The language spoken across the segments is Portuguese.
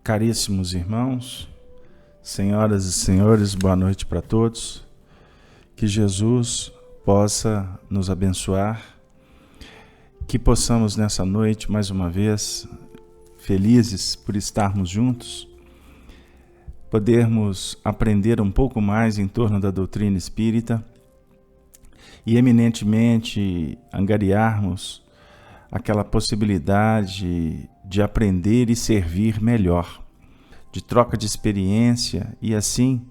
Caríssimos irmãos, senhoras e senhores, boa noite para todos. Que Jesus possa nos abençoar, que possamos nessa noite, mais uma vez, felizes por estarmos juntos, podermos aprender um pouco mais em torno da doutrina espírita e eminentemente angariarmos aquela possibilidade de aprender e servir melhor, de troca de experiência e assim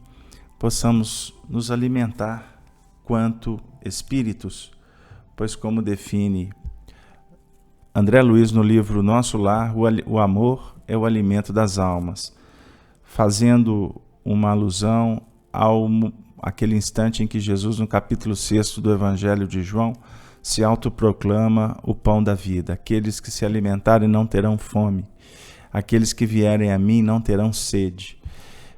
possamos nos alimentar quanto espíritos, pois como define André Luiz no livro Nosso Lar, o amor é o alimento das almas, fazendo uma alusão àquele instante em que Jesus, no capítulo 6 do Evangelho de João, se autoproclama o pão da vida. Aqueles que se alimentarem não terão fome, aqueles que vierem a mim não terão sede.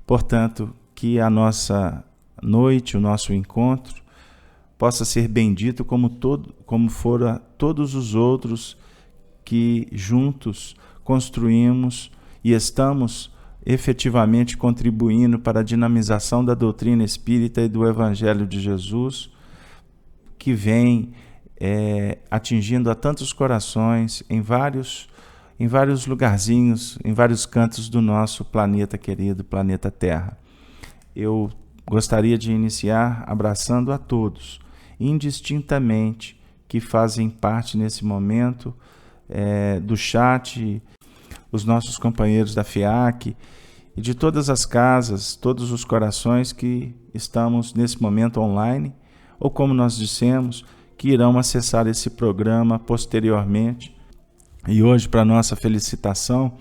Portanto, que a nossa noite, o nosso encontro, possa ser bendito como fora todos os outros que juntos construímos e estamos efetivamente contribuindo para a dinamização da doutrina espírita e do Evangelho de Jesus, que vem atingindo a tantos corações em vários lugarzinhos, em vários cantos do nosso planeta querido, planeta Terra. Eu gostaria de iniciar abraçando a todos, indistintamente, que fazem parte nesse momento do chat, os nossos companheiros da FIAC e de todas as casas, todos os corações que estamos nesse momento online, ou como nós dissemos, que irão acessar esse programa posteriormente. E hoje, para nossa felicitação,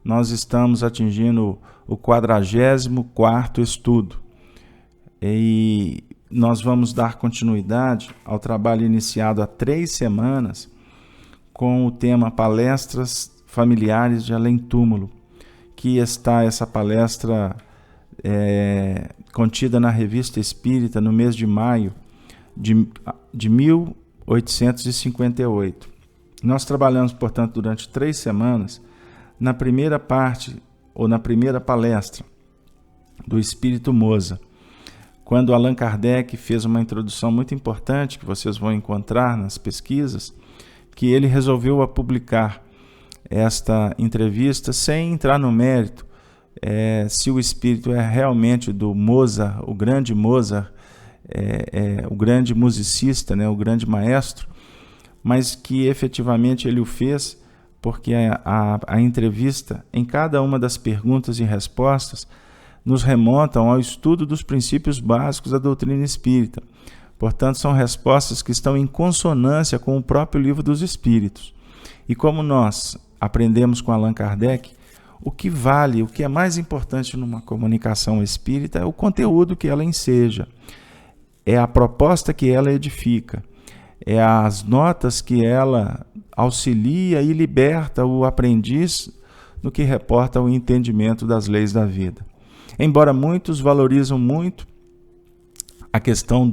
nós estamos atingindo o 44º estudo. E nós vamos dar continuidade ao trabalho iniciado há 3 semanas com o tema Palestras Familiares de Além Túmulo, que está essa palestra contida na Revista Espírita no mês de maio de 1858. Nós trabalhamos, portanto, durante 3 semanas na primeira parte, ou na primeira palestra do Espírito Moza, quando Allan Kardec fez uma introdução muito importante, que vocês vão encontrar nas pesquisas, que ele resolveu publicar esta entrevista sem entrar no mérito se o espírito é realmente do Mozart, o grande Mozart, o grande musicista, o grande maestro, mas que efetivamente ele o fez porque a entrevista, em cada uma das perguntas e respostas, nos remontam ao estudo dos princípios básicos da doutrina espírita. Portanto, são respostas que estão em consonância com o próprio Livro dos Espíritos. E como nós aprendemos com Allan Kardec, o que vale, o que é mais importante numa comunicação espírita é o conteúdo que ela enseja, é a proposta que ela edifica, é as notas que ela auxilia e liberta o aprendiz no que reporta ao entendimento das leis da vida. Embora muitos valorizam muito a questão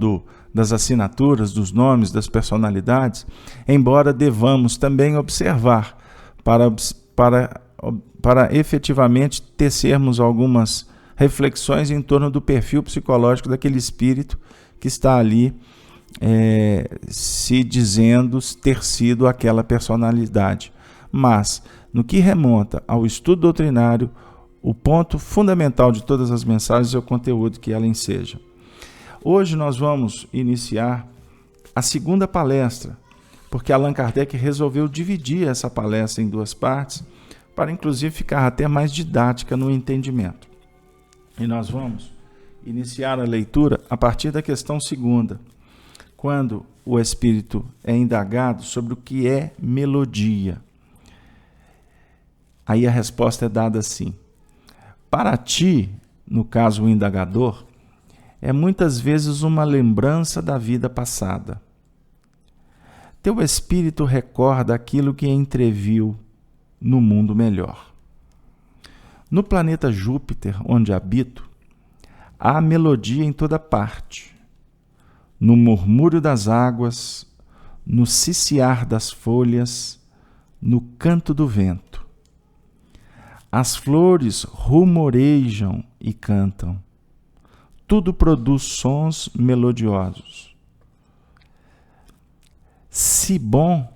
das assinaturas, dos nomes, das personalidades, embora devamos também observar para efetivamente tecermos algumas reflexões em torno do perfil psicológico daquele espírito que está ali se dizendo ter sido aquela personalidade. Mas, no que remonta ao estudo doutrinário, o ponto fundamental de todas as mensagens é o conteúdo que ela enseja. Hoje nós vamos iniciar a segunda palestra, porque Allan Kardec resolveu dividir essa palestra em 2 partes, para inclusive ficar até mais didática no entendimento. E nós vamos iniciar a leitura a partir da questão 2ª, quando o espírito é indagado sobre o que é melodia. Aí a resposta é dada assim: para ti, no caso o indagador, é muitas vezes uma lembrança da vida passada. Teu espírito recorda aquilo que entreviu no mundo melhor. No planeta Júpiter, onde habito, há melodia em toda parte, no murmúrio das águas, no ciciar das folhas, no canto do vento. As flores rumorejam e cantam. Tudo produz sons melodiosos. Se bom,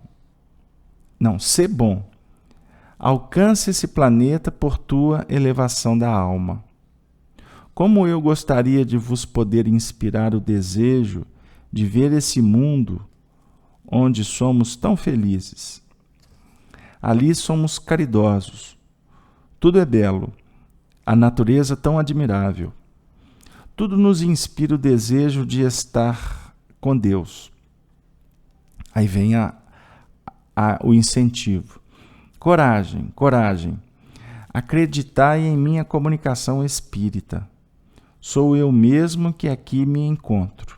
alcança esse planeta por tua elevação da alma. Como eu gostaria de vos poder inspirar o desejo de ver esse mundo onde somos tão felizes. Ali somos caridosos. Tudo é belo, a natureza tão admirável. Tudo nos inspira o desejo de estar com Deus. Aí vem o incentivo. Coragem, coragem. Acreditai em minha comunicação espírita. Sou eu mesmo que aqui me encontro.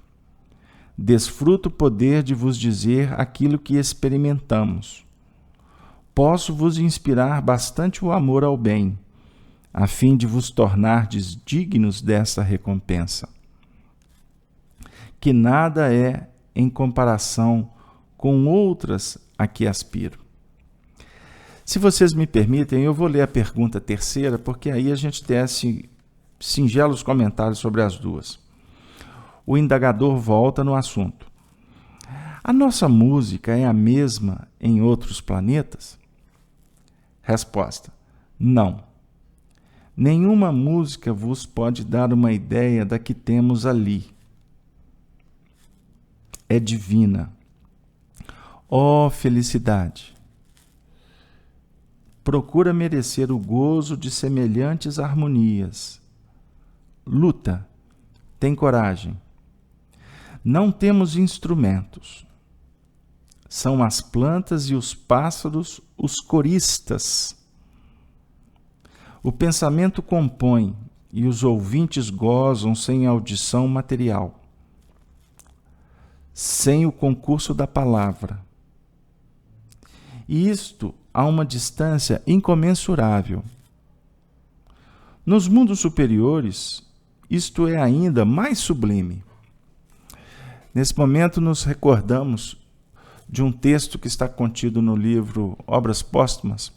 Desfruto o poder de vos dizer aquilo que experimentamos. Posso vos inspirar bastante o amor ao bem, a fim de vos tornardes dignos dessa recompensa, que nada é em comparação com outras a que aspiro. Se vocês me permitem, eu vou ler a pergunta terceira, porque aí a gente tece singelos comentários sobre as duas. O indagador volta no assunto. A nossa música é a mesma em outros planetas? Resposta: não. Nenhuma música vos pode dar uma ideia da que temos ali. É divina. Ó felicidade! Procura merecer o gozo de semelhantes harmonias. Luta, tem coragem. Não temos instrumentos. São as plantas e os pássaros os coristas. O pensamento compõe e os ouvintes gozam sem audição material, sem o concurso da palavra. E isto a uma distância incomensurável. Nos mundos superiores, isto é ainda mais sublime. Nesse momento, nos recordamos de um texto que está contido no livro Obras Póstumas,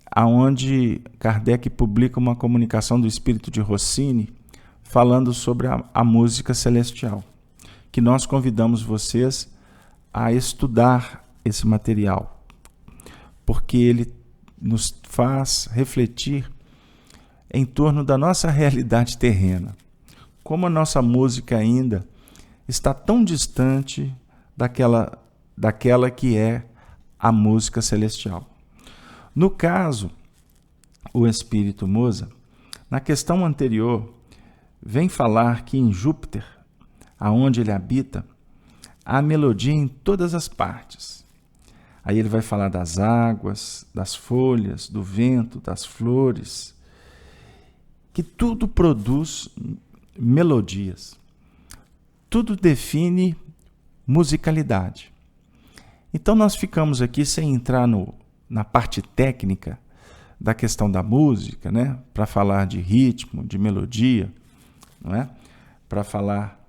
aonde Kardec publica uma comunicação do espírito de Rossini falando sobre a música celestial, que nós convidamos vocês a estudar esse material, porque ele nos faz refletir em torno da nossa realidade terrena, como a nossa música ainda está tão distante daquela que é a música celestial. No caso, o espírito Moza, na questão anterior, vem falar que em Júpiter, aonde ele habita, há melodia em todas as partes. Aí ele vai falar das águas, das folhas, do vento, das flores, que tudo produz melodias. Tudo define musicalidade. Então nós ficamos aqui sem entrar na parte técnica da questão da música, né? Para falar de ritmo, de melodia, não é? Para falar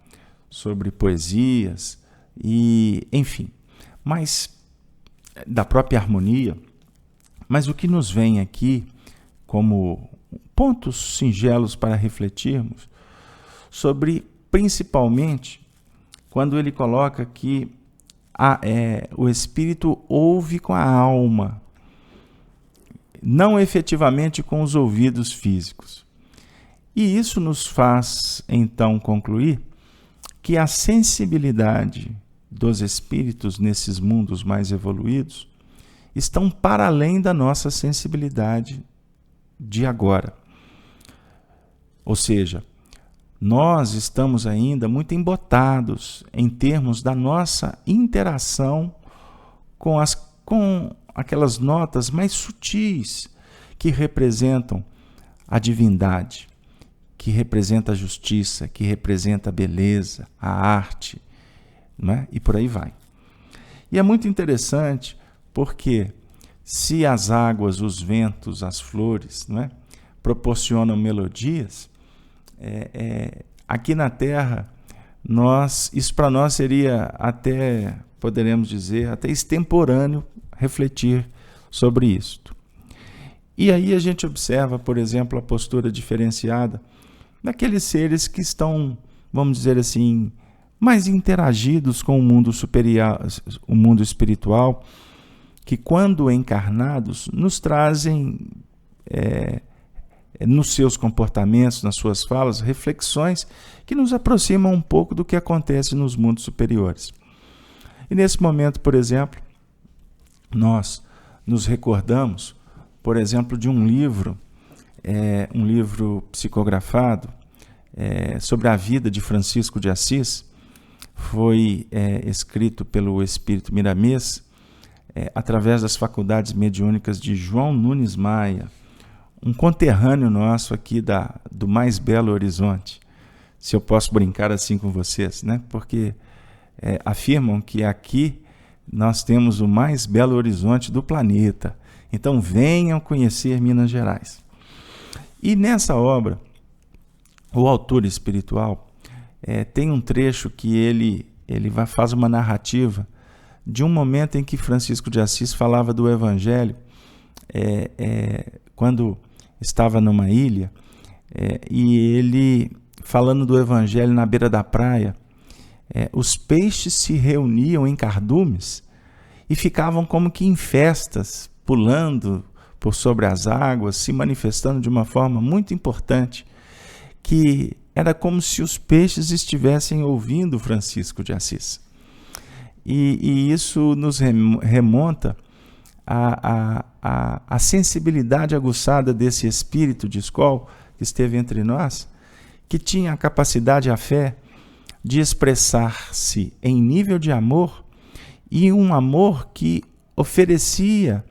sobre poesias e, enfim, mas da própria harmonia. Mas o que nos vem aqui como pontos singelos para refletirmos sobre, principalmente, quando ele coloca que o espírito ouve com a alma, não efetivamente com os ouvidos físicos. E isso nos faz, então, concluir que a sensibilidade dos espíritos nesses mundos mais evoluídos estão para além da nossa sensibilidade de agora. Ou seja, nós estamos ainda muito embotados em termos da nossa interação com aquelas notas mais sutis que representam a divindade, que representa a justiça, que representa a beleza, a arte, não é? E por aí vai. E é muito interessante porque se as águas, os ventos, as flores, não é, proporcionam melodias, aqui na Terra, isso para nós seria até, poderemos dizer, até extemporâneo refletir sobre isto. E aí a gente observa, por exemplo, a postura diferenciada daqueles seres que estão, vamos dizer assim, mais interagidos com o mundo superior, o mundo espiritual, que quando encarnados nos trazem, nos seus comportamentos, nas suas falas, reflexões que nos aproximam um pouco do que acontece nos mundos superiores. E nesse momento, por exemplo, nós nos recordamos, por exemplo, de um livro psicografado sobre a vida de Francisco de Assis. Foi escrito pelo Espírito Miramês, através das faculdades mediúnicas de João Nunes Maia, um conterrâneo nosso aqui do mais Belo Horizonte, se eu posso brincar assim com vocês, né? Porque afirmam que aqui nós temos o mais belo horizonte do planeta. Então venham conhecer Minas Gerais. E nessa obra, o autor espiritual tem um trecho que ele faz uma narrativa de um momento em que Francisco de Assis falava do Evangelho, quando estava numa ilha, e ele, falando do Evangelho na beira da praia, os peixes se reuniam em cardumes e ficavam como que em festas, pulando por sobre as águas, se manifestando de uma forma muito importante, que era como se os peixes estivessem ouvindo Francisco de Assis. E isso nos remonta à sensibilidade aguçada desse espírito de escola que esteve entre nós, que tinha a capacidade, a fé, de expressar-se em nível de amor, e um amor que oferecia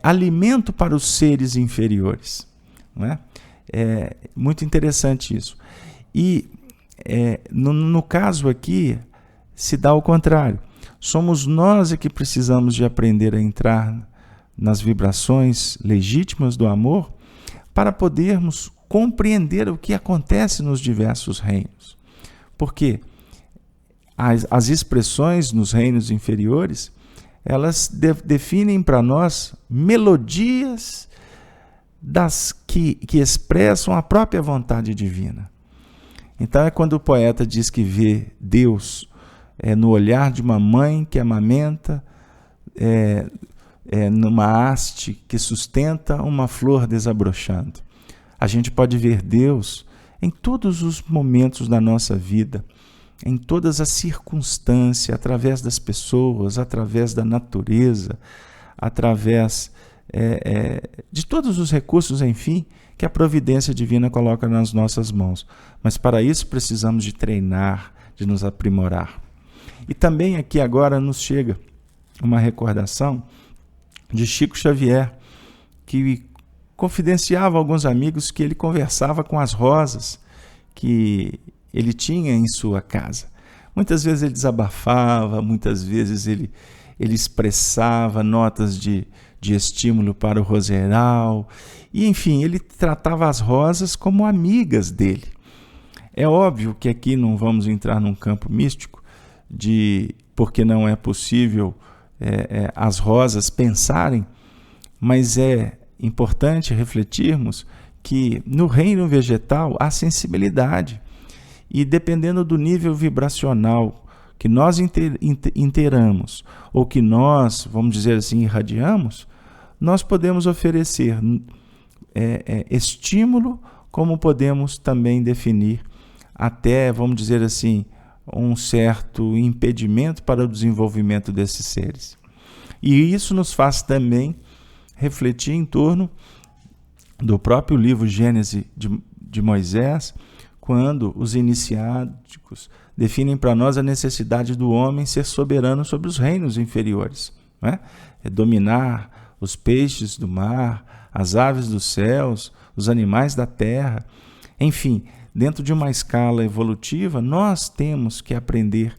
alimento para os seres inferiores. Não é? Muito interessante isso. E no caso aqui, se dá o contrário. Somos nós que precisamos de aprender a entrar nas vibrações legítimas do amor para podermos compreender o que acontece nos diversos reinos. Porque as expressões nos reinos inferiores, elas definem para nós melodias que expressam a própria vontade divina. Então é quando o poeta diz que vê Deus no olhar de uma mãe que amamenta, numa haste que sustenta uma flor desabrochando. A gente pode ver Deus em todos os momentos da nossa vida, em todas as circunstâncias, através das pessoas, através da natureza, através de todos os recursos, enfim, que a providência divina coloca nas nossas mãos. Mas para isso precisamos de treinar, de nos aprimorar. E também aqui agora nos chega uma recordação de Chico Xavier, que confidenciava a alguns amigos que ele conversava com as rosas que ele tinha em sua casa. Muitas vezes ele desabafava, muitas vezes ele expressava notas de estímulo para o roseral, e enfim, ele tratava as rosas como amigas dele. É óbvio que aqui não vamos entrar num campo místico, porque não é possível as rosas pensarem, mas é importante refletirmos que no reino vegetal há sensibilidade, e dependendo do nível vibracional que nós inteiramos, ou que nós, vamos dizer assim, irradiamos, nós podemos oferecer estímulo, como podemos também definir até, vamos dizer assim, um certo impedimento para o desenvolvimento desses seres. E isso nos faz também refletir em torno do próprio livro Gênesis de Moisés, quando os iniciáticos definem para nós a necessidade do homem ser soberano sobre os reinos inferiores, né? Dominar os peixes do mar, as aves dos céus, os animais da terra. Enfim, dentro de uma escala evolutiva, nós temos que aprender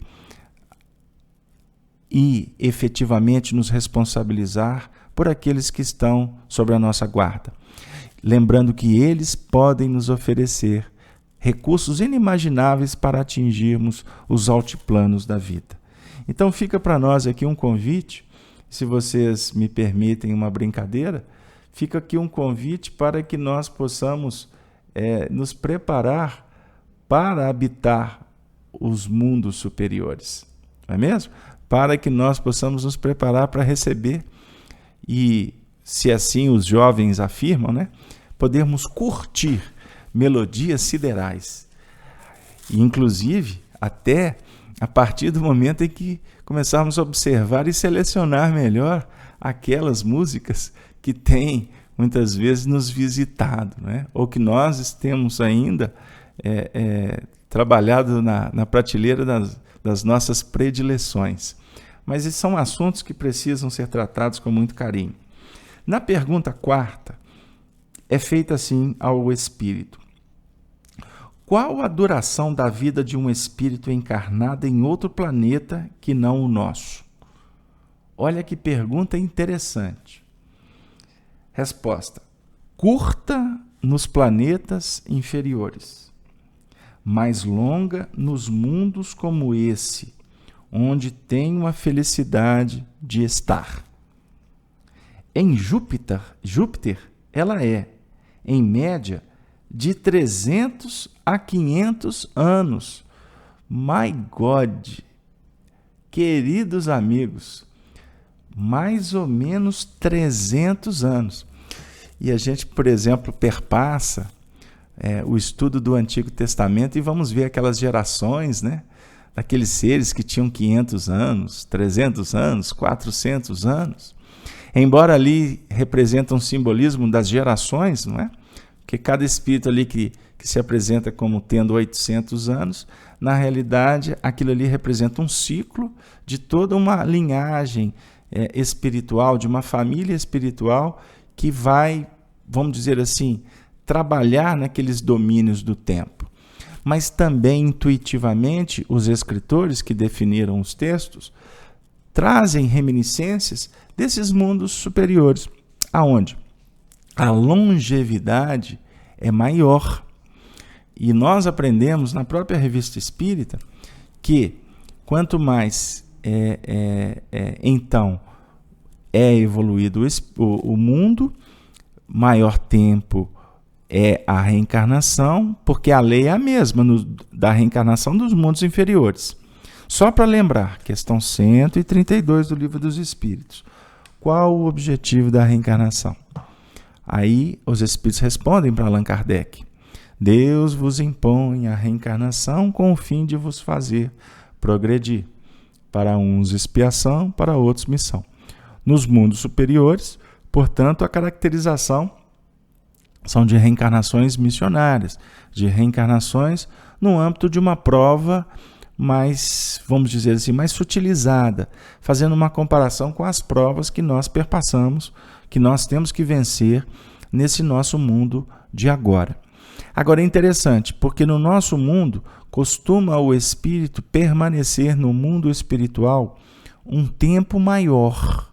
e efetivamente nos responsabilizar por aqueles que estão sob a nossa guarda. Lembrando que eles podem nos oferecer recursos inimagináveis para atingirmos os altiplanos da vida. Então fica para nós aqui um convite, se vocês me permitem uma brincadeira, fica aqui um convite para que nós possamos nos preparar para habitar os mundos superiores, não é mesmo? Para que nós possamos nos preparar para receber e, se assim os jovens afirmam, né, podermos curtir melodias siderais. E, inclusive, até a partir do momento em que começarmos a observar e selecionar melhor aquelas músicas que têm, muitas vezes, nos visitado, né? Ou que nós temos ainda trabalhado na prateleira das nossas predileções. Mas esses são assuntos que precisam ser tratados com muito carinho. Na pergunta 4ª, é feita assim ao espírito: qual a duração da vida de um espírito encarnado em outro planeta que não o nosso? Olha que pergunta interessante. Resposta: curta nos planetas inferiores, mais longa nos mundos como esse, onde tenho a felicidade de estar. Em Júpiter, ela é, em média, de 300 a 500 anos. My God! Queridos amigos, mais ou menos 300 anos. E a gente, por exemplo, perpassa o estudo do Antigo Testamento e vamos ver aquelas gerações, né, daqueles seres que tinham 500 anos, 300 anos, 400 anos. Embora ali representa um simbolismo das gerações, não é? Porque cada espírito ali que se apresenta como tendo 800 anos, na realidade, aquilo ali representa um ciclo de toda uma linhagem espiritual, de uma família espiritual que vai, vamos dizer assim, trabalhar naqueles domínios do tempo. Mas também, intuitivamente, os escritores que definiram os textos trazem reminiscências desses mundos superiores, aonde a longevidade é maior. E nós aprendemos na própria Revista Espírita que quanto mais então é evoluído o mundo, maior tempo é a reencarnação, porque a lei é a mesma da reencarnação dos mundos inferiores. Só para lembrar, questão 132 do Livro dos Espíritos. Qual o objetivo da reencarnação? Aí os espíritos respondem para Allan Kardec: Deus vos impõe a reencarnação com o fim de vos fazer progredir. Para uns expiação, para outros missão. Nos mundos superiores, portanto, a caracterização são de reencarnações missionárias, de reencarnações no âmbito de uma prova mais, vamos dizer assim, mais sutilizada, fazendo uma comparação com as provas que nós perpassamos, que nós temos que vencer nesse nosso mundo de agora. Agora é interessante, porque no nosso mundo costuma o espírito permanecer no mundo espiritual um tempo maior.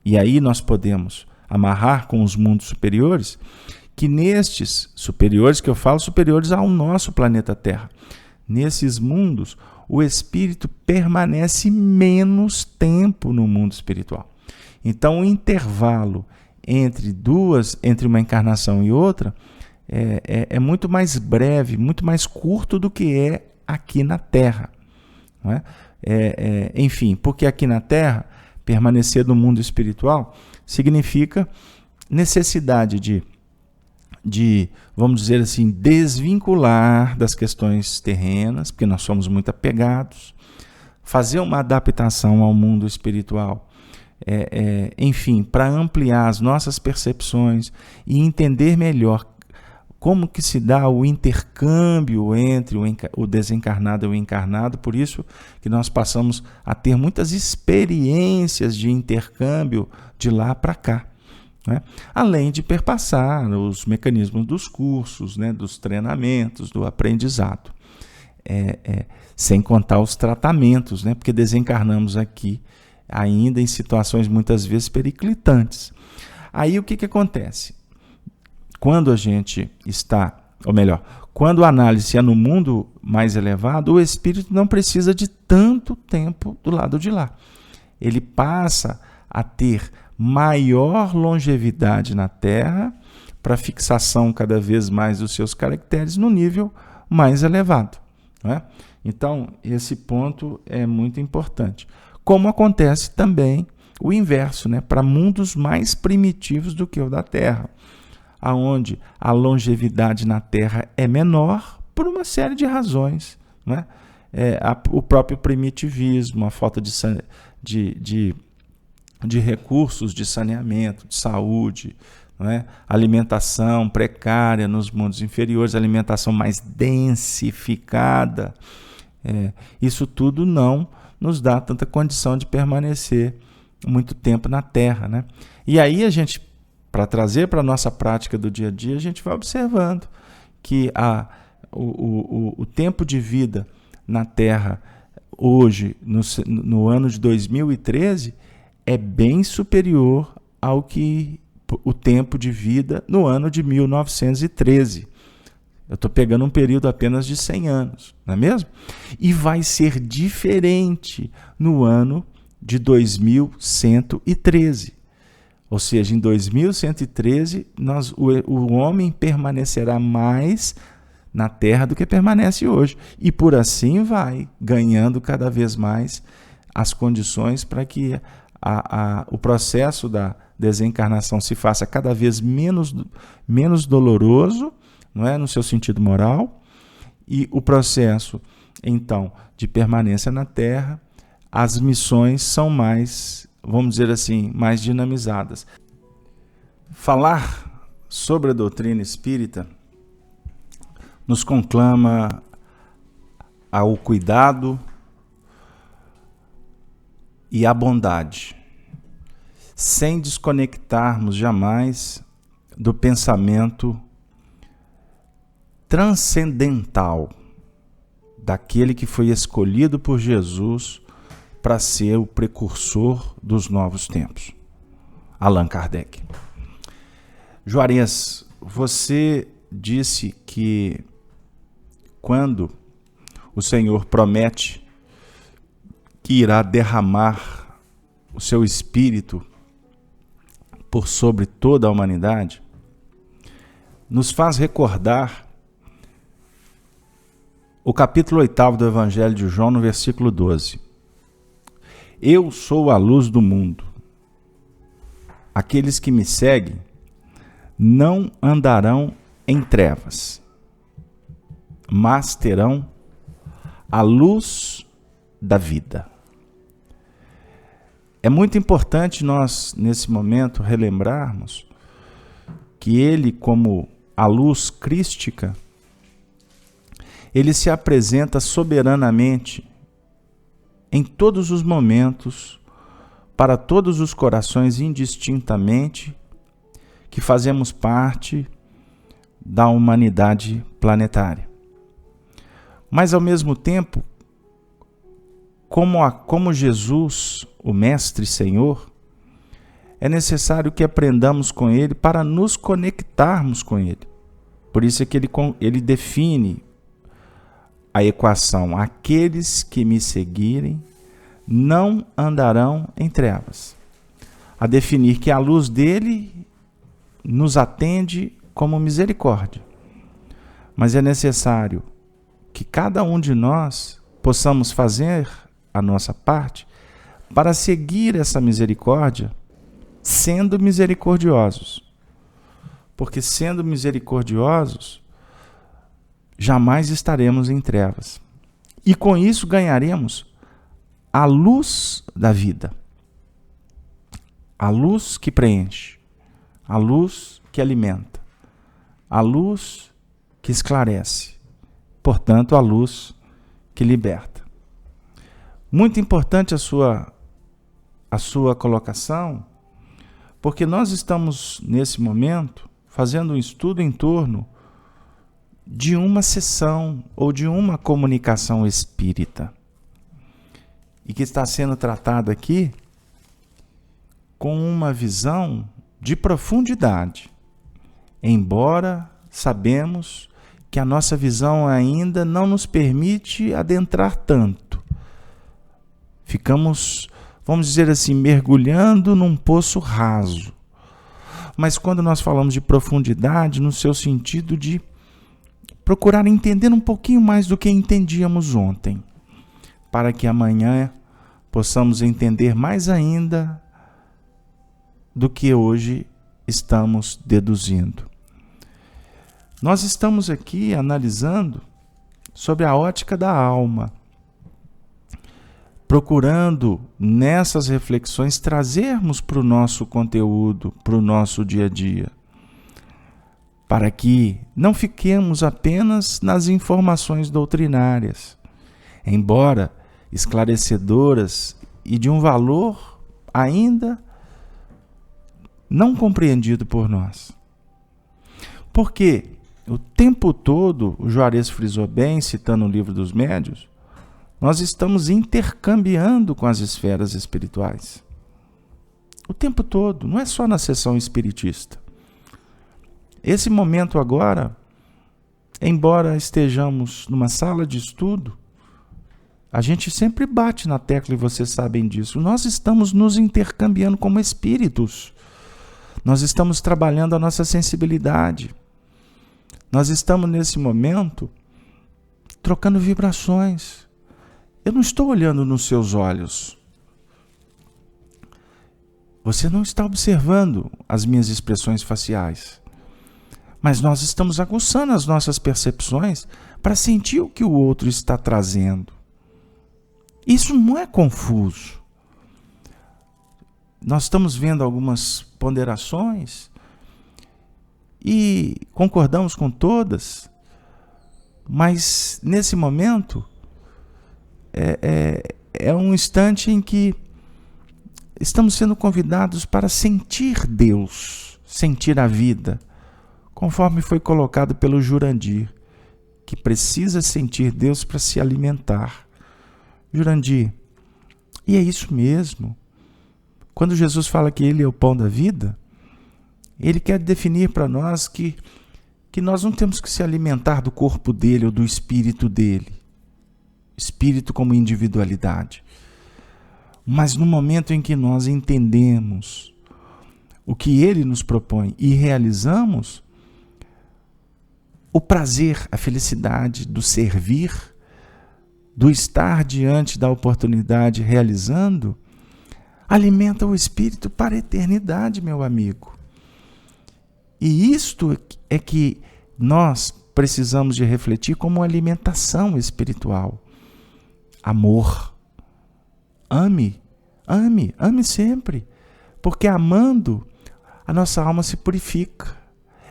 E aí nós podemos amarrar com os mundos superiores, que nestes superiores, que eu falo superiores ao nosso planeta Terra, nesses mundos o espírito permanece menos tempo no mundo espiritual. Então o intervalo entre uma encarnação e outra é muito mais breve, muito mais curto do que é aqui na Terra. Não é? Enfim, porque aqui na Terra, permanecer no mundo espiritual significa necessidade de, vamos dizer assim, desvincular das questões terrenas, porque nós somos muito apegados, fazer uma adaptação ao mundo espiritual, enfim, para ampliar as nossas percepções e entender melhor como que se dá o intercâmbio entre o desencarnado e o encarnado. Por isso que nós passamos a ter muitas experiências de intercâmbio de lá para cá, né? Além de perpassar os mecanismos dos cursos, né, dos treinamentos, do aprendizado. Sem contar os tratamentos, né, porque desencarnamos aqui ainda em situações muitas vezes periclitantes. Aí o que acontece? Quando a gente está, ou melhor, quando a análise é no mundo mais elevado, o espírito não precisa de tanto tempo do lado de lá. Ele passa a ter maior longevidade na Terra, para fixação cada vez mais dos seus caracteres no nível mais elevado, não é? Então, esse ponto é muito importante. Como acontece também o inverso, né? Para mundos mais primitivos do que o da Terra, aonde a longevidade na Terra é menor por uma série de razões, né? O próprio primitivismo, a falta de recursos de saneamento, de saúde, não é? Alimentação precária nos mundos inferiores, alimentação mais densificada. Isso tudo não nos dá tanta condição de permanecer muito tempo na Terra, né? E aí a gente, para trazer para a nossa prática do dia a dia, a gente vai observando que o tempo de vida na Terra hoje, no ano de 2013, é bem superior ao que o tempo de vida no ano de 1913. Eu estou pegando um período apenas de 100 anos, não é mesmo? E vai ser diferente no ano de 2113. Ou seja, em 2113, o homem permanecerá mais na Terra do que permanece hoje. E por assim vai, ganhando cada vez mais as condições para que o processo da desencarnação se faça cada vez menos doloroso, não é, no seu sentido moral, e o processo, então, de permanência na Terra, as missões são mais, vamos dizer assim, mais dinamizadas. Falar sobre a doutrina espírita nos conclama ao cuidado e à bondade, sem desconectarmos jamais do pensamento transcendental daquele que foi escolhido por Jesus para ser o precursor dos novos tempos, Allan Kardec. Juarez, você disse que quando o Senhor promete que irá derramar o seu Espírito por sobre toda a humanidade, nos faz recordar o capítulo 8 do Evangelho de João, no versículo 12. Eu sou a luz do mundo. Aqueles que me seguem não andarão em trevas, mas terão a luz da vida. É muito importante nós, nesse momento, relembrarmos que ele, como a luz crística, ele se apresenta soberanamente em todos os momentos, para todos os corações indistintamente, que fazemos parte da humanidade planetária. Mas, ao mesmo tempo, como Jesus, o Mestre Senhor, é necessário que aprendamos com Ele para nos conectarmos com Ele. Por isso é que ele define a equação: aqueles que me seguirem não andarão em trevas. A definir que a luz dele nos atende como misericórdia. Mas é necessário que cada um de nós possamos fazer a nossa parte para seguir essa misericórdia sendo misericordiosos. Porque sendo misericordiosos, jamais estaremos em trevas. E com isso ganharemos a luz da vida. A luz que preenche, a luz que alimenta, a luz que esclarece, portanto, a luz que liberta. Muito importante a sua colocação, porque nós estamos, nesse momento, fazendo um estudo em torno de uma sessão ou de uma comunicação espírita, e que está sendo tratado aqui com uma visão de profundidade, embora sabemos que a nossa visão ainda não nos permite adentrar tanto. Ficamos, vamos dizer assim, mergulhando num poço raso. Mas quando nós falamos de profundidade, no seu sentido de procurar entender um pouquinho mais do que entendíamos ontem, para que amanhã possamos entender mais ainda do que hoje estamos deduzindo. Nós estamos aqui analisando sobre a ótica da alma, procurando nessas reflexões trazermos para o nosso conteúdo, para o nosso dia a dia, para que não fiquemos apenas nas informações doutrinárias, embora esclarecedoras e de um valor ainda não compreendido por nós. Porque o tempo todo, o Juarez frisou bem, citando o Livro dos Médiuns, nós estamos intercambiando com as esferas espirituais. O tempo todo, não é só na sessão espiritista. Esse momento agora, embora estejamos numa sala de estudo, a gente sempre bate na tecla, e vocês sabem disso. Nós estamos nos intercambiando como espíritos. Nós estamos trabalhando a nossa sensibilidade. Nós estamos, nesse momento, trocando vibrações. Eu não estou olhando nos seus olhos. Você não está observando as minhas expressões faciais. Mas nós estamos aguçando as nossas percepções para sentir o que o outro está trazendo. Isso não é confuso. Nós estamos vendo algumas ponderações e concordamos com todas, mas nesse momento é um instante em que estamos sendo convidados para sentir Deus, sentir a vida, conforme foi colocado pelo Jurandir, que precisa sentir Deus para se alimentar. Jurandir, e é isso mesmo. Quando Jesus fala que Ele é o pão da vida, Ele quer definir para nós que nós não temos que se alimentar do corpo dele ou do espírito dele. Espírito como individualidade. Mas no momento em que nós entendemos o que Ele nos propõe e realizamos, o prazer, a felicidade do servir, do estar diante da oportunidade realizando, alimenta o espírito para a eternidade, meu amigo. E isto é que nós precisamos de refletir como alimentação espiritual. Amor. Ame, ame, ame sempre. Porque amando, a nossa alma se purifica.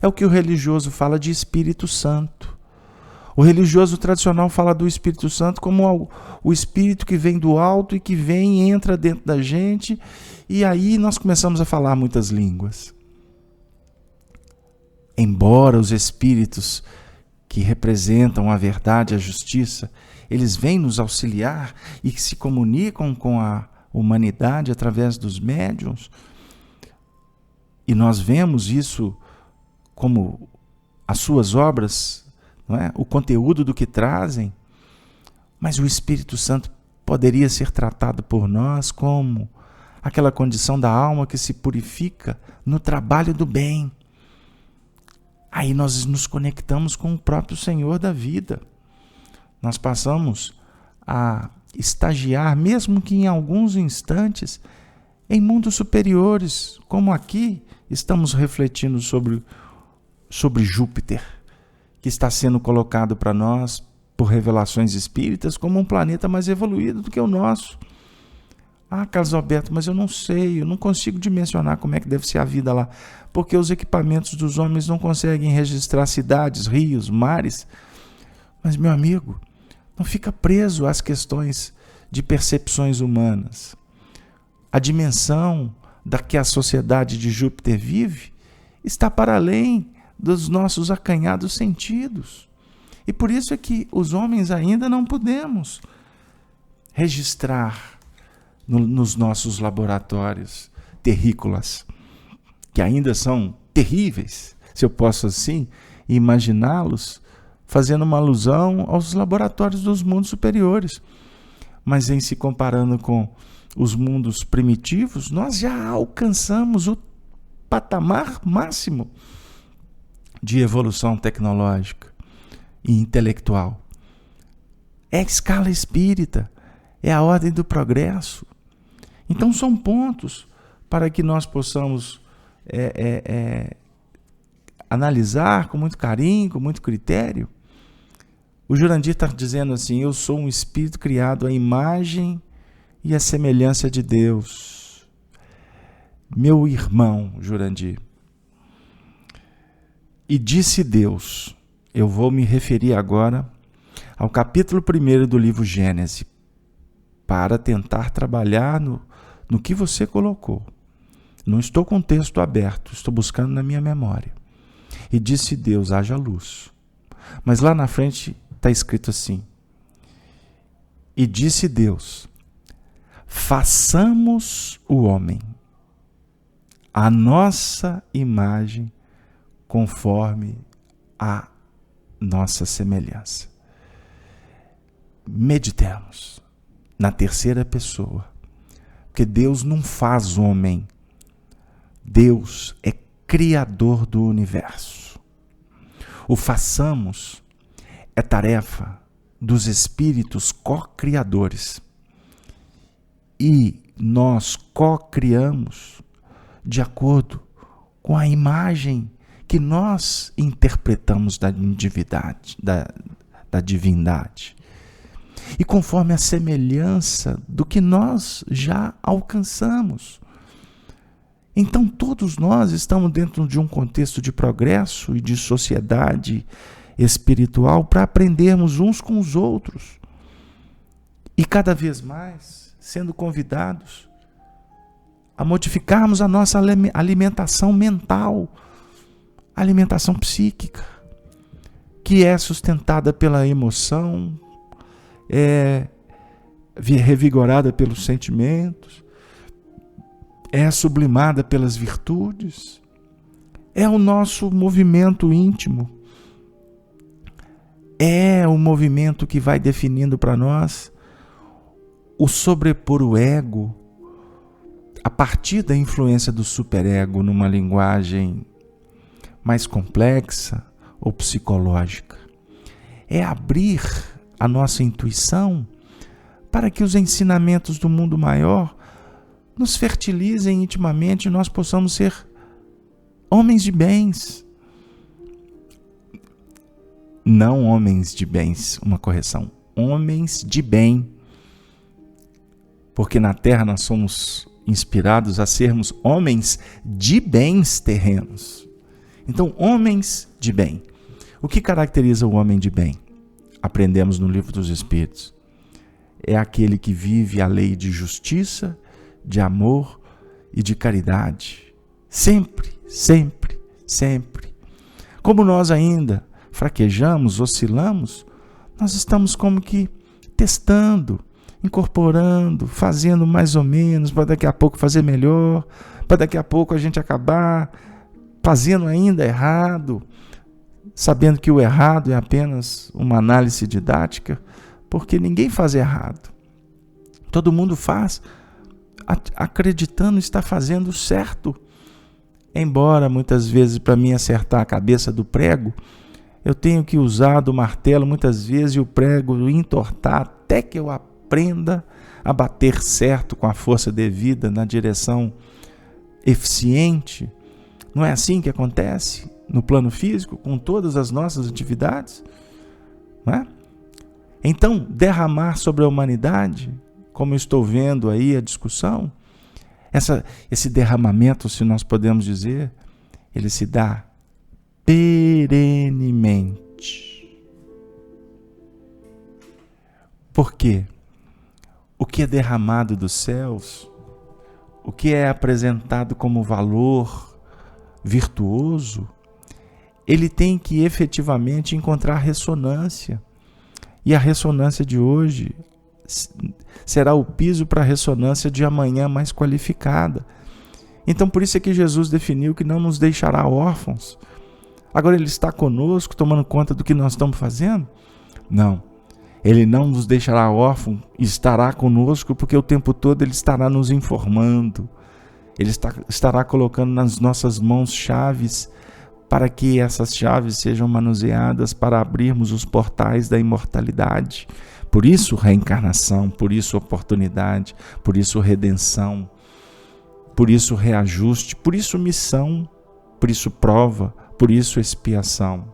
É o que o religioso fala de Espírito Santo. O religioso tradicional fala do Espírito Santo como o Espírito que vem do alto e que vem e entra dentro da gente, e aí nós começamos a falar muitas línguas. Embora os Espíritos que representam a verdade e a justiça, eles vêm nos auxiliar e que se comunicam com a humanidade através dos médiuns, e nós vemos isso como as suas obras, não é? O conteúdo do que trazem, mas o Espírito Santo poderia ser tratado por nós como aquela condição da alma que se purifica no trabalho do bem. Aí nós nos conectamos com o próprio Senhor da vida. Nós passamos a estagiar, mesmo que em alguns instantes, em mundos superiores, como aqui estamos refletindo sobre Júpiter, que está sendo colocado para nós por revelações espíritas como um planeta mais evoluído do que o nosso. Ah, Carlos Alberto, mas eu não sei, eu não consigo dimensionar como é que deve ser a vida lá, porque os equipamentos dos homens não conseguem registrar cidades, rios, mares. Mas, meu amigo, não fica preso às questões de percepções humanas. A dimensão da que a sociedade de Júpiter vive está para além dos nossos acanhados sentidos. E por isso é que os homens ainda não podemos registrar nos nossos laboratórios terrícolas, que ainda são terríveis, se eu posso assim imaginá-los, fazendo uma alusão aos laboratórios dos mundos superiores. Mas em se comparando com os mundos primitivos, nós já alcançamos o patamar máximo de evolução tecnológica e intelectual. É a escala espírita, é a ordem do progresso. Então são pontos para que nós possamos analisar com muito carinho, com muito critério. O Jurandir está dizendo assim: eu sou um espírito criado à imagem e à semelhança de Deus. Meu irmão Jurandir, e disse Deus, eu vou me referir agora ao capítulo 1 do livro Gênesis, para tentar trabalhar no que você colocou. Não estou com o texto aberto, estou buscando na minha memória. E disse Deus, haja luz. Mas lá na frente está escrito assim: e disse Deus, façamos o homem a nossa imagem, conforme a nossa semelhança. Meditemos na terceira pessoa, porque Deus não faz homem, Deus é criador do universo. O façamos é tarefa dos espíritos co-criadores. E nós co-criamos de acordo com a imagem que nós interpretamos da divindade, da divindade. E conforme a semelhança do que nós já alcançamos. Então todos nós estamos dentro de um contexto de progresso e de sociedade espiritual para aprendermos uns com os outros. E cada vez mais sendo convidados a modificarmos a nossa alimentação mental, alimentação psíquica, que é sustentada pela emoção, é revigorada pelos sentimentos, é sublimada pelas virtudes, é o nosso movimento íntimo, é o movimento que vai definindo para nós o sobrepor o ego a partir da influência do superego numa linguagem mais complexa ou psicológica. É abrir a nossa intuição para que os ensinamentos do mundo maior nos fertilizem intimamente e nós possamos ser homens de bens. Não homens de bens, uma correção. Homens de bem. Porque na Terra nós somos inspirados a sermos homens de bens terrenos. Então, homens de bem. O que caracteriza o homem de bem? Aprendemos no Livro dos Espíritos. É aquele que vive a lei de justiça, de amor e de caridade. Sempre, sempre, sempre. Como nós ainda fraquejamos, oscilamos, nós estamos como que testando, incorporando, fazendo mais ou menos, para daqui a pouco fazer melhor, para daqui a pouco a gente acabar fazendo ainda errado, sabendo que o errado é apenas uma análise didática, porque ninguém faz errado. Todo mundo faz acreditando estar fazendo certo. Embora muitas vezes para mim acertar a cabeça do prego, eu tenho que usar do martelo muitas vezes e o prego entortar até que eu aprenda a bater certo com a força devida na direção eficiente. Não é assim que acontece no plano físico, com todas as nossas atividades? Não é? Então, derramar sobre a humanidade, como eu estou vendo aí a discussão, esse derramamento, se nós podemos dizer, ele se dá perenemente. Por quê? O que é derramado dos céus, o que é apresentado como valor virtuoso, ele tem que efetivamente encontrar ressonância. E a ressonância de hoje será o piso para a ressonância de amanhã mais qualificada. Então por isso é que Jesus definiu que não nos deixará órfãos. Agora ele está conosco, tomando conta do que nós estamos fazendo? Não. Ele não nos deixará órfãos, estará conosco, porque o tempo todo Ele estará nos informando. Ele estará colocando nas nossas mãos chaves, para que essas chaves sejam manuseadas para abrirmos os portais da imortalidade. Por isso reencarnação, por isso oportunidade, por isso redenção, por isso reajuste, por isso missão, por isso prova, por isso expiação.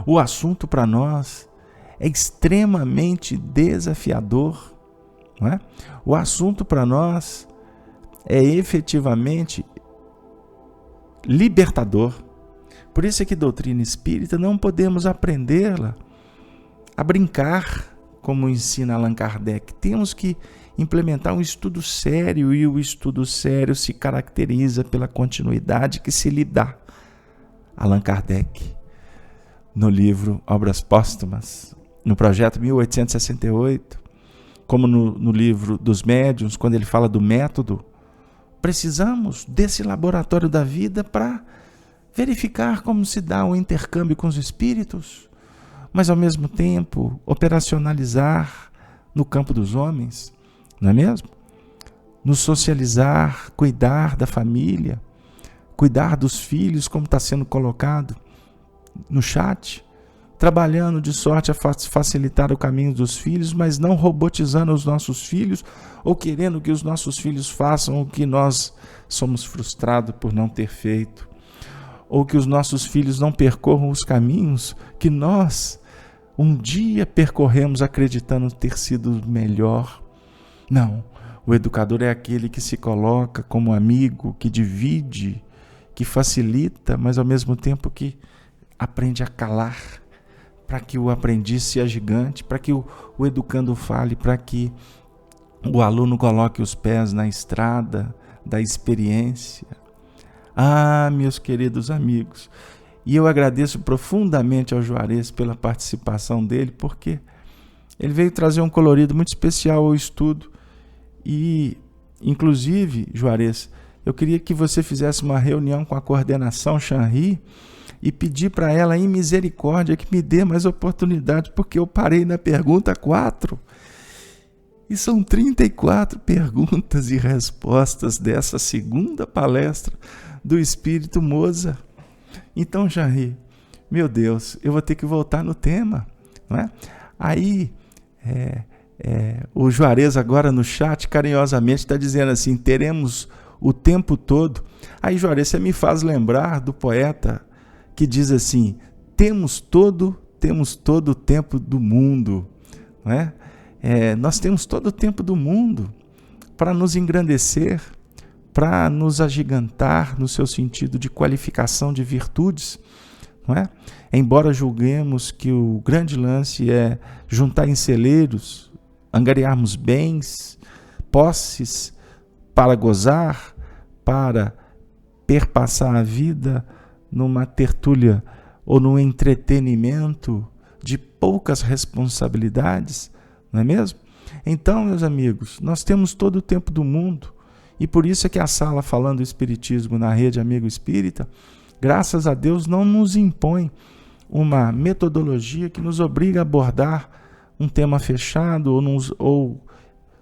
O assunto para nós é extremamente desafiador, não é? O assunto para nós é efetivamente libertador. Por isso é que doutrina espírita não podemos aprendê-la a brincar, como ensina Allan Kardec. Temos que implementar um estudo sério, e o estudo sério se caracteriza pela continuidade que se lhe dá. Allan Kardec, no livro Obras Póstumas, no projeto 1868, como no livro dos médiuns, quando ele fala do método, precisamos desse laboratório da vida para verificar como se dá o intercâmbio com os espíritos, mas ao mesmo tempo operacionalizar no campo dos homens, não é mesmo? Nos socializar, cuidar da família, cuidar dos filhos, como está sendo colocado no chat, trabalhando de sorte a facilitar o caminho dos filhos, mas não robotizando os nossos filhos ou querendo que os nossos filhos façam o que nós somos frustrados por não ter feito, ou que os nossos filhos não percorram os caminhos que nós um dia percorremos acreditando ter sido melhor. Não, o educador é aquele que se coloca como amigo, que divide, que facilita, mas ao mesmo tempo que aprende a calar, para que o aprendiz seja gigante, para que o educando fale, para que o aluno coloque os pés na estrada da experiência. Ah, meus queridos amigos, e eu agradeço profundamente ao Juarez pela participação dele, porque ele veio trazer um colorido muito especial ao estudo. E, inclusive, Juarez, eu queria que você fizesse uma reunião com a coordenação Chanri e pedir para ela, em misericórdia, que me dê mais oportunidade, porque eu parei na pergunta 4. E são 34 perguntas e respostas dessa segunda palestra do Espírito Moza. Então, Chanri, meu Deus, eu vou ter que voltar no tema, não é? Aí, o Juarez agora no chat carinhosamente está dizendo assim, teremos o tempo todo. Aí, Juarez, você me faz lembrar do poeta que diz assim, temos todo o tempo do mundo, não é? Nós temos todo o tempo do mundo para nos engrandecer, para nos agigantar no seu sentido de qualificação de virtudes, não é? Embora julguemos que o grande lance é juntar em celeiros, angariarmos bens, posses, para gozar, para perpassar a vida numa tertúlia ou num entretenimento de poucas responsabilidades, não é mesmo? Então, meus amigos, nós temos todo o tempo do mundo, e por isso é que a sala falando do Espiritismo na Rede Amigo Espírita, graças a Deus, não nos impõe uma metodologia que nos obriga a abordar um tema fechado ou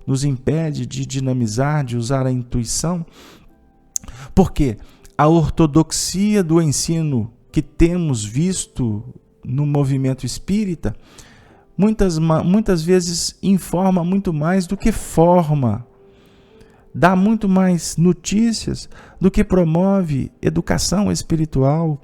nos impede de dinamizar, de usar a intuição, porque a ortodoxia do ensino que temos visto no movimento espírita, muitas vezes informa muito mais do que forma, dá muito mais notícias do que promove educação espiritual.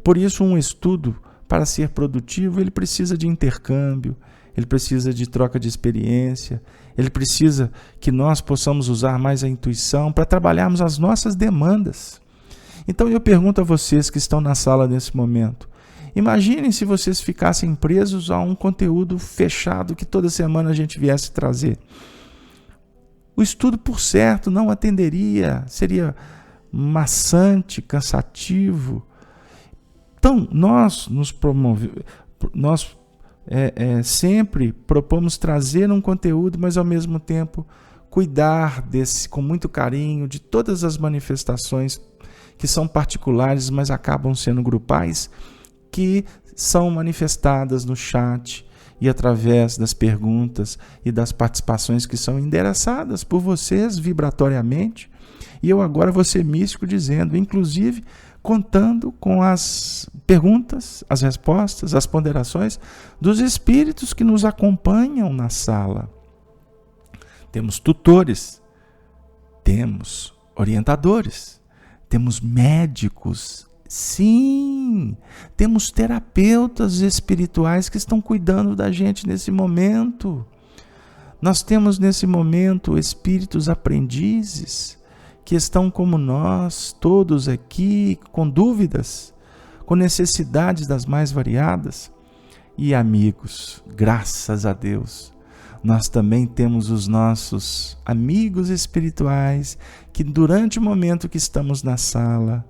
Por isso, um estudo, para ser produtivo, ele precisa de intercâmbio, ele precisa de troca de experiência, ele precisa que nós possamos usar mais a intuição para trabalharmos as nossas demandas. Então eu pergunto a vocês que estão na sala nesse momento, imaginem se vocês ficassem presos a um conteúdo fechado que toda semana a gente viesse trazer. O estudo, por certo, não atenderia, seria maçante, cansativo. Então, nós sempre propomos trazer um conteúdo, mas ao mesmo tempo cuidar com muito carinho de todas as manifestações que são particulares, mas acabam sendo grupais, que são manifestadas no chat e através das perguntas e das participações que são endereçadas por vocês vibratoriamente. E eu agora vou ser místico dizendo, inclusive contando com as perguntas, as respostas, as ponderações dos espíritos que nos acompanham na sala. Temos tutores, temos orientadores, temos médicos, sim, temos terapeutas espirituais que estão cuidando da gente nesse momento. Nós temos nesse momento espíritos aprendizes que estão como nós, todos aqui, com dúvidas, com necessidades das mais variadas. E amigos, graças a Deus, nós também temos os nossos amigos espirituais que durante o momento que estamos na sala,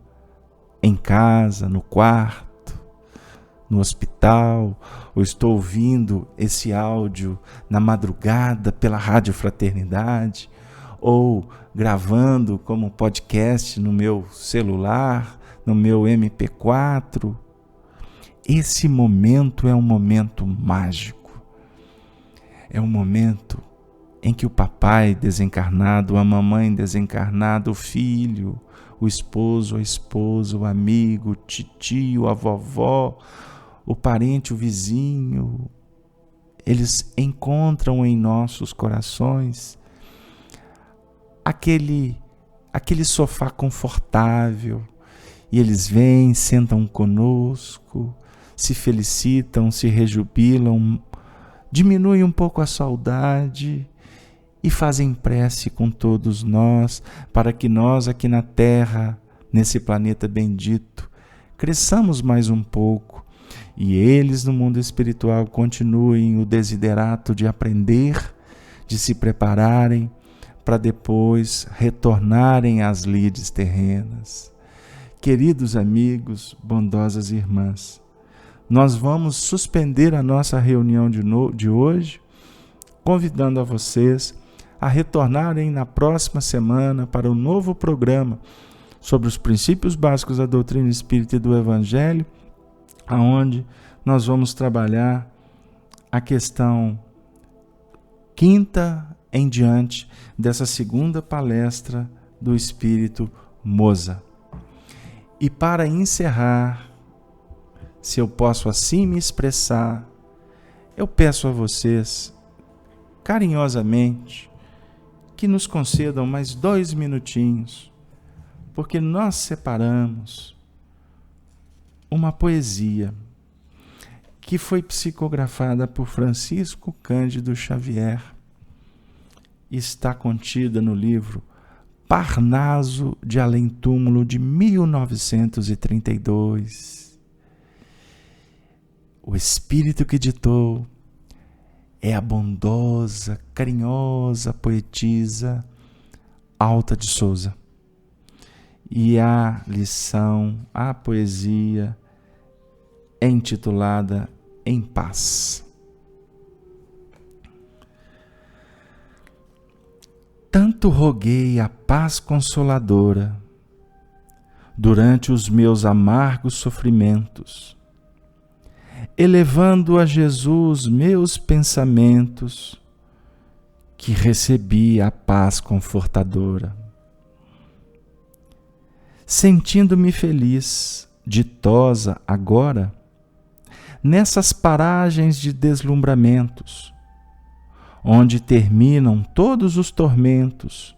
em casa, no quarto, no hospital, ou estou ouvindo esse áudio na madrugada pela Rádio Fraternidade, ou gravando como podcast no meu celular, no meu MP4. Esse momento é um momento mágico. É um momento em que o papai desencarnado, a mamãe desencarnada, o filho, o esposo, a esposa, o amigo, o titio, a vovó, o parente, o vizinho, eles encontram em nossos corações aquele sofá confortável, e eles vêm, sentam conosco, se felicitam, se rejubilam, diminuem um pouco a saudade e fazem prece com todos nós, para que nós aqui na Terra, nesse planeta bendito, cresçamos mais um pouco, e eles no mundo espiritual continuem o desiderato de aprender, de se prepararem, para depois retornarem às lides terrenas. Queridos amigos, bondosas irmãs, nós vamos suspender a nossa reunião de hoje, convidando a vocês a retornarem na próxima semana para um novo programa sobre os princípios básicos da doutrina espírita e do Evangelho, aonde nós vamos trabalhar a questão 5ª em diante dessa segunda palestra do Espírito Moza. E para encerrar, se eu posso assim me expressar, eu peço a vocês, carinhosamente, que nos concedam mais 2 minutinhos, porque nós separamos uma poesia que foi psicografada por Francisco Cândido Xavier, está contida no livro Parnaso de Além-Túmulo, de 1932. O espírito que ditou é a bondosa, carinhosa poetisa Alta de Souza. E a lição, a poesia é intitulada Em Paz. Tanto roguei a paz consoladora durante os meus amargos sofrimentos, elevando a Jesus meus pensamentos, que recebi a paz confortadora. Sentindo-me feliz, ditosa agora, nessas paragens de deslumbramentos, onde terminam todos os tormentos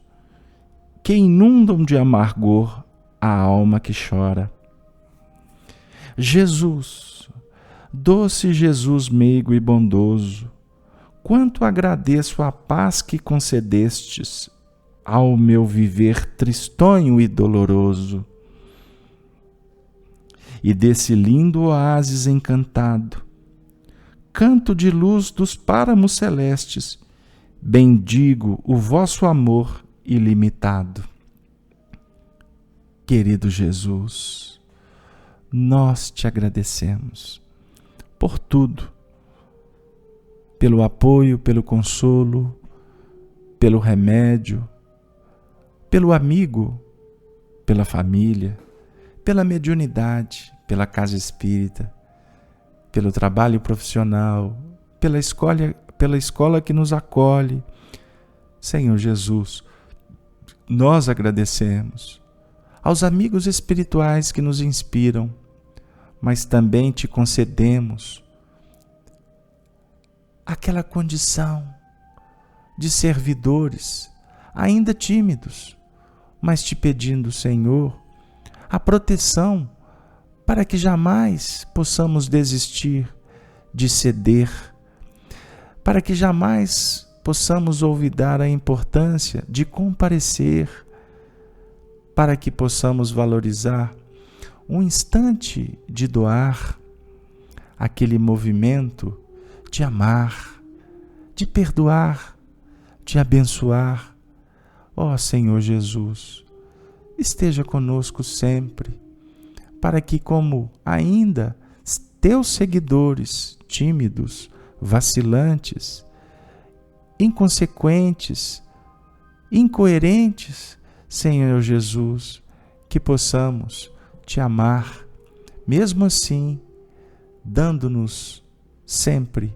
que inundam de amargor a alma que chora. Jesus, doce Jesus meigo e bondoso, quanto agradeço a paz que concedestes ao meu viver tristonho e doloroso. E desse lindo oásis encantado, canto de luz dos páramos celestes, bendigo o vosso amor ilimitado. Querido Jesus, nós te agradecemos por tudo, pelo apoio, pelo consolo, pelo remédio, pelo amigo, pela família, pela mediunidade, pela casa espírita, pelo trabalho profissional, pela escola que nos acolhe. Senhor Jesus, nós agradecemos aos amigos espirituais que nos inspiram, mas também te concedemos aquela condição de servidores, ainda tímidos, mas te pedindo, Senhor, a proteção para que jamais possamos desistir de ceder, para que jamais possamos olvidar a importância de comparecer, para que possamos valorizar um instante de doar, aquele movimento de amar, de perdoar, de abençoar. Ó Senhor Jesus, esteja conosco sempre, para que, como ainda teus seguidores tímidos, vacilantes, inconsequentes, incoerentes, Senhor Jesus, que possamos te amar, mesmo assim, dando-nos sempre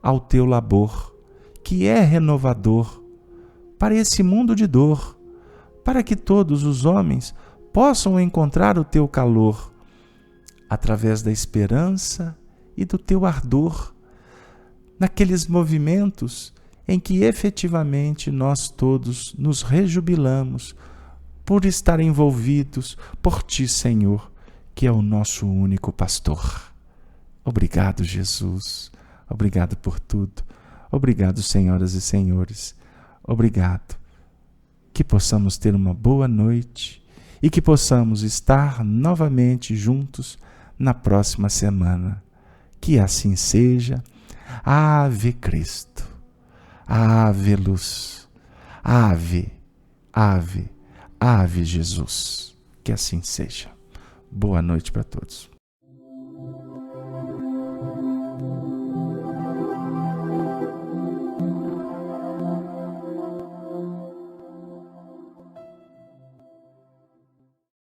ao teu labor, que é renovador, para esse mundo de dor, para que todos os homens possam encontrar o teu calor, através da esperança e do teu ardor, naqueles movimentos em que efetivamente nós todos nos rejubilamos por estar envolvidos por ti, Senhor, que é o nosso único pastor. Obrigado, Jesus. Obrigado por tudo. Obrigado, senhoras e senhores. Obrigado. Que possamos ter uma boa noite e que possamos estar novamente juntos na próxima semana. Que assim seja. Ave Cristo. Ave Luz. Ave, ave, ave Jesus. Que assim seja. Boa noite para todos.